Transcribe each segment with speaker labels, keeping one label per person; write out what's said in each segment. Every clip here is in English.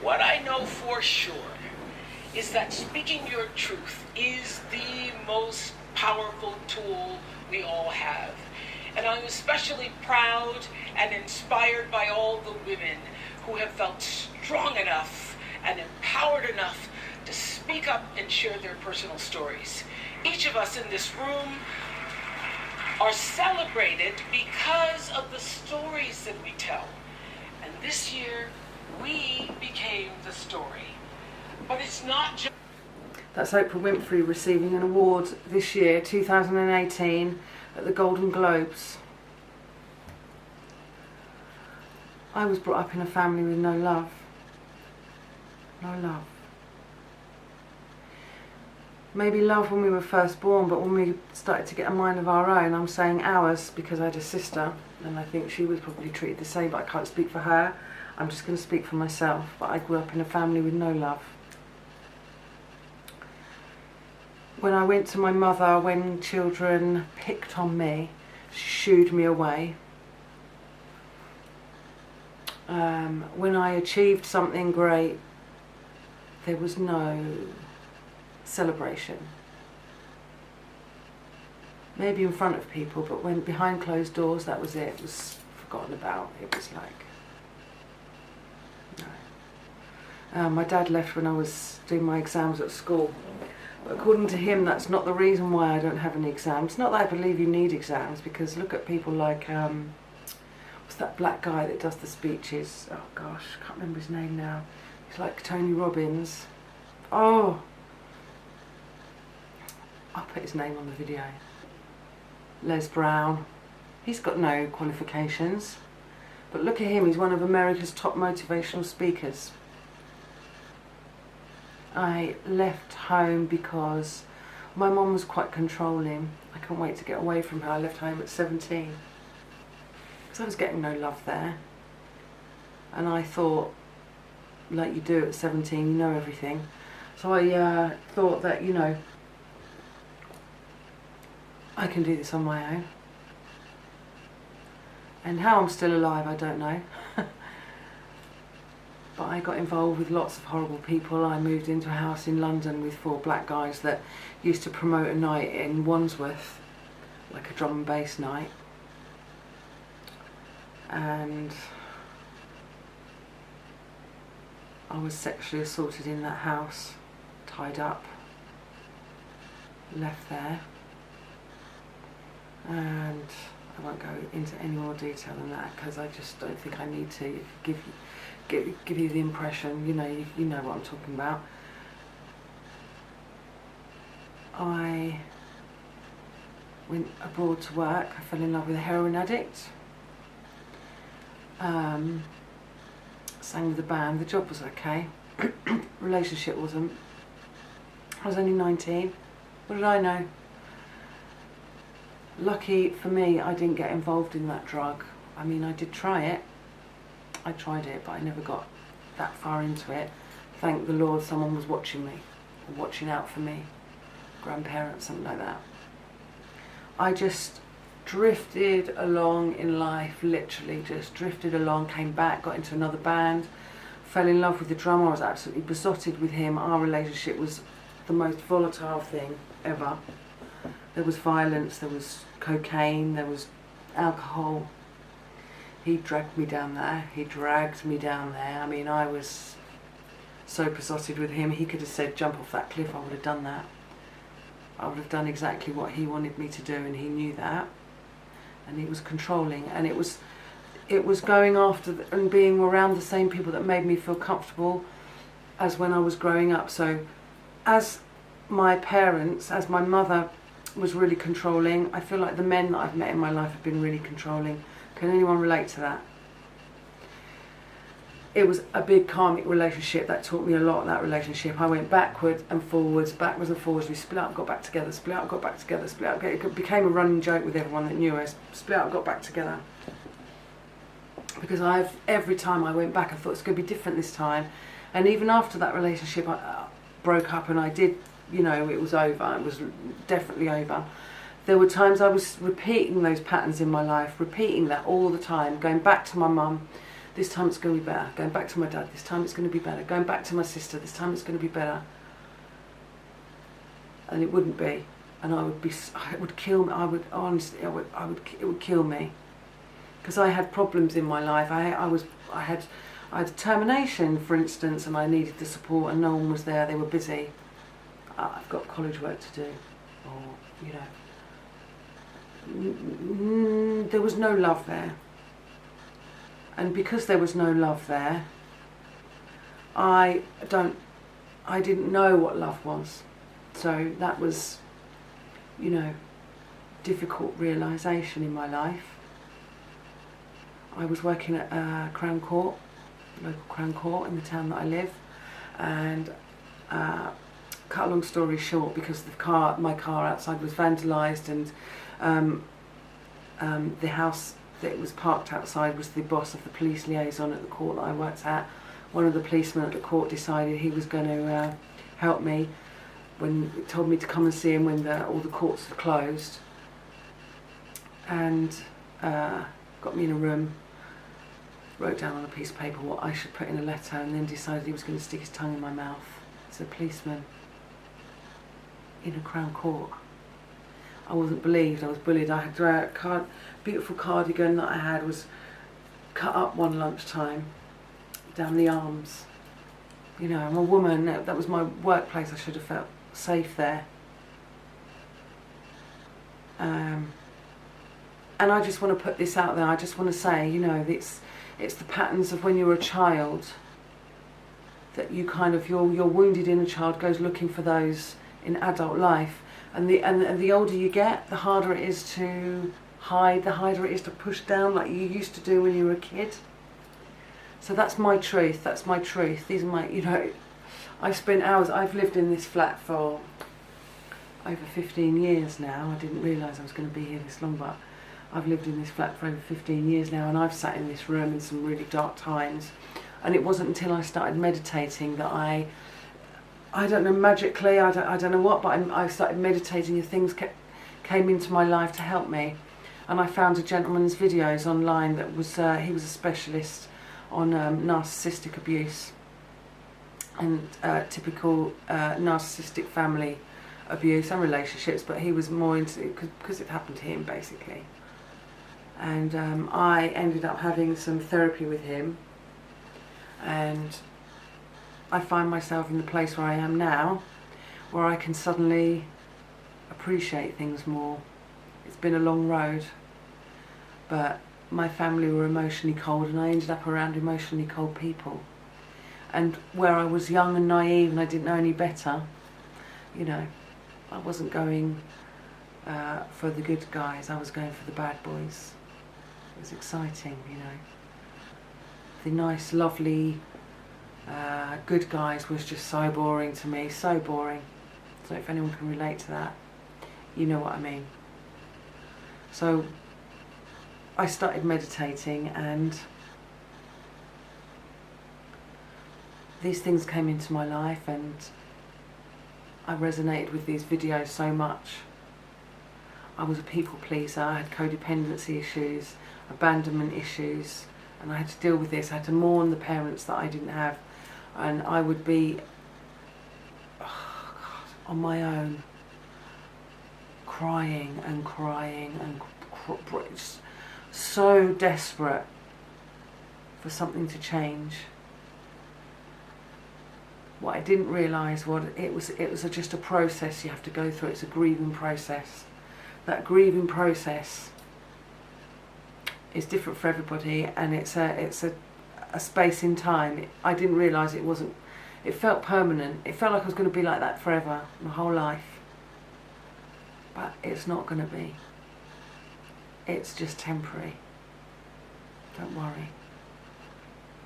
Speaker 1: What I know for sure is that speaking your truth is the most powerful tool we all have. And I'm especially proud and inspired by all the women who have felt strong enough and empowered enough to speak up and share their personal stories. Each of us in this room are celebrated because of the stories that we tell. And this year, we became the story. But it's not just...
Speaker 2: That's Oprah Winfrey receiving an award this year, 2018, at the Golden Globes. I was brought up in a family with no love. No love. Maybe love when we were first born, but when we started to get a mind of our own, I'm saying ours because I had a sister, and I think she was probably treated the same, but I can't speak for her. I'm just going to speak for myself. But I grew up in a family with no love. When I went to my mother, when children picked on me, she shooed me away. When I achieved something great, there was no celebration. Maybe in front of people, but when behind closed doors, that was it. It was forgotten about. It was like, no. My dad left when I was doing my exams at school. But according to him, that's not the reason why I don't have any exams. Not that I believe you need exams, because look at people like, what's that black guy that does the speeches? Oh gosh, I can't remember his name now. He's like Tony Robbins. Oh, I'll put his name on the video. Les Brown. He's got no qualifications. But look at him, he's one of America's top motivational speakers. I left home because my mum was quite controlling. I couldn't wait to get away from her. I left home at 17 because I was getting no love there. And I thought, like you do at 17, you know everything. So I thought that, you know, I can do this on my own. And how I'm still alive, I don't know. But I got involved with lots of horrible people. I moved into a house in London with 4 black guys that used to promote a night in Wandsworth, like a drum and bass night. And I was sexually assaulted in that house, tied up, left there. And I won't go into any more detail than that because I just don't think I need to give you the impression, you know what I'm talking about. I went abroad to work. I fell in love with a heroin addict. Sang with the band. The job was okay. Relationship wasn't. I was only 19. What did I know? Lucky for me, I didn't get involved in that drug. I mean, I did try it. I tried it, but I never got that far into it. Thank the Lord someone was watching me, or watching out for me. Grandparents, something like that. I just drifted along in life, literally just drifted along, came back, got into another band, fell in love with the drummer. I was absolutely besotted with him. Our relationship was the most volatile thing ever. There was violence, there was cocaine, there was alcohol. He dragged me down there. He dragged me down there. I mean, I was so besotted with him. He could have said, jump off that cliff. I would have done that. I would have done exactly what he wanted me to do, and he knew that. And he was controlling. And it was going after and being around the same people that made me feel comfortable as when I was growing up. So as my parents, as my mother was really controlling, I feel like the men that I've met in my life have been really controlling. Can anyone relate to that? It was a big karmic relationship that taught me a lot in that relationship. I went backwards and forwards. We split up, got back together, split up, got back together, split up. It became a running joke with everyone that knew us. Split up, got back together. Because every time I went back, I thought it's going to be different this time. And even after that relationship I broke up and I did, you know, it was over. It was definitely over. There were times I was repeating those patterns in my life, repeating that all the time, going back to my mum. this time it's going to be better. Going back to my dad, this time it's going to be better. Going back to my sister, this time it's going to be better. And it wouldn't be. And it would kill me. It would kill me. Because I had problems in my life. I had determination, for instance, and I needed the support, and no one was there. They were busy. I've got college work to do, or there was no love there. And because there was no love there, I didn't know what love was. So that was, difficult realisation in my life. I was working at local Crown Court in the town that I live, and cut a long story short, because my car outside was vandalised, and the house that was parked outside was the boss of the police liaison at the court that I worked at. One of the policemen at the court decided he was going to help me when he told me to come and see him when all the courts had closed, and got me in a room, wrote down on a piece of paper what I should put in a letter, and then decided he was going to stick his tongue in my mouth. It's a policeman in a Crown Court. I wasn't believed, I was bullied. I had a beautiful cardigan that I had was cut up one lunchtime down the arms. I'm a woman, that was my workplace, I should have felt safe there. And I just want to put this out there. I just want to say, it's the patterns of when you're a child that your wounded inner child goes looking for those in adult life, and the older you get, the harder it is to hide, the harder it is to push down, like you used to do when you were a kid. So that's my truth. That's my truth. These are my, I've spent hours. I've lived in this flat for over 15 years now. I didn't realise I was going to be here this long, but I've lived in this flat for over 15 years now, and I've sat in this room in some really dark times. And it wasn't until I started meditating that I don't know, magically, I don't know what, but I started meditating, and things came into my life to help me. And I found a gentleman's videos online that was, he was a specialist on narcissistic abuse and typical narcissistic family abuse and relationships, but he was more into it because it happened to him, basically. And I ended up having some therapy with him, and I find myself in the place where I am now, where I can suddenly appreciate things more. It's been a long road, but my family were emotionally cold, and I ended up around emotionally cold people. And where I was young and naive and I didn't know any better, I wasn't going for the good guys, I was going for the bad boys. It was exciting, The nice, lovely, good guys was just so boring to me, so boring. So if anyone can relate to that, you know what I mean. So I started meditating, and these things came into my life, and I resonated with these videos so much. I was a people pleaser, I had codependency issues, abandonment issues, and I had to deal with this. I had to mourn the parents that I didn't have, and I would be on my own, crying and so desperate for something to change. What I didn't realise was it was just a process you have to go through. It's a grieving process. That grieving process is different for everybody, and it's a space in time. I didn't realise it wasn't. It felt permanent. It felt like I was going to be like that forever, my whole life. But it's not going to be. It's just temporary. Don't worry.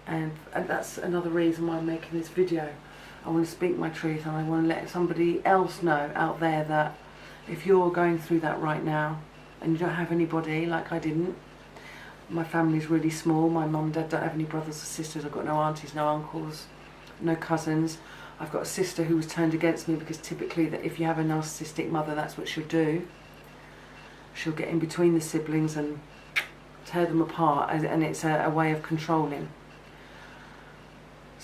Speaker 2: And that's another reason why I'm making this video. I want to speak my truth, and I want to let somebody else know out there that if you're going through that right now and you don't have anybody, like I didn't. My family's really small. My mum and dad don't have any brothers or sisters. I've got no aunties, no uncles, no cousins. I've got a sister who was turned against me because typically that if you have a narcissistic mother, that's what she'll do. She'll get in between the siblings and tear them apart, and it's a way of controlling.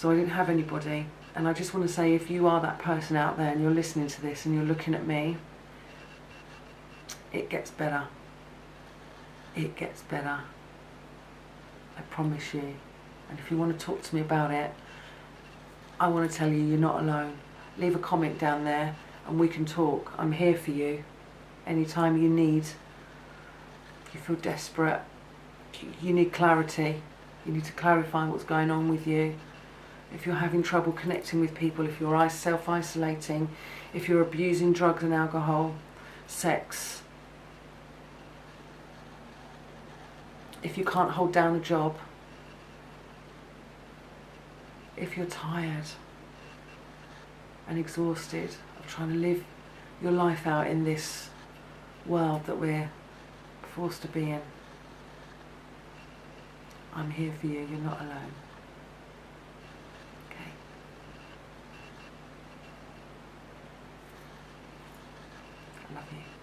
Speaker 2: So I didn't have anybody. And I just want to say, if you are that person out there and you're listening to this and you're looking at me, it gets better. It gets better. I promise you. And if you want to talk to me about it, I want to tell you you're not alone. Leave a comment down there and we can talk. I'm here for you. Anytime you need, you feel desperate, you need clarity, you need to clarify what's going on with you. If you're having trouble connecting with people, if you're self-isolating, if you're abusing drugs and alcohol, sex, if you can't hold down a job, if you're tired and exhausted of trying to live your life out in this world that we're forced to be in, I'm here for you. You're not alone. Okay. I love you.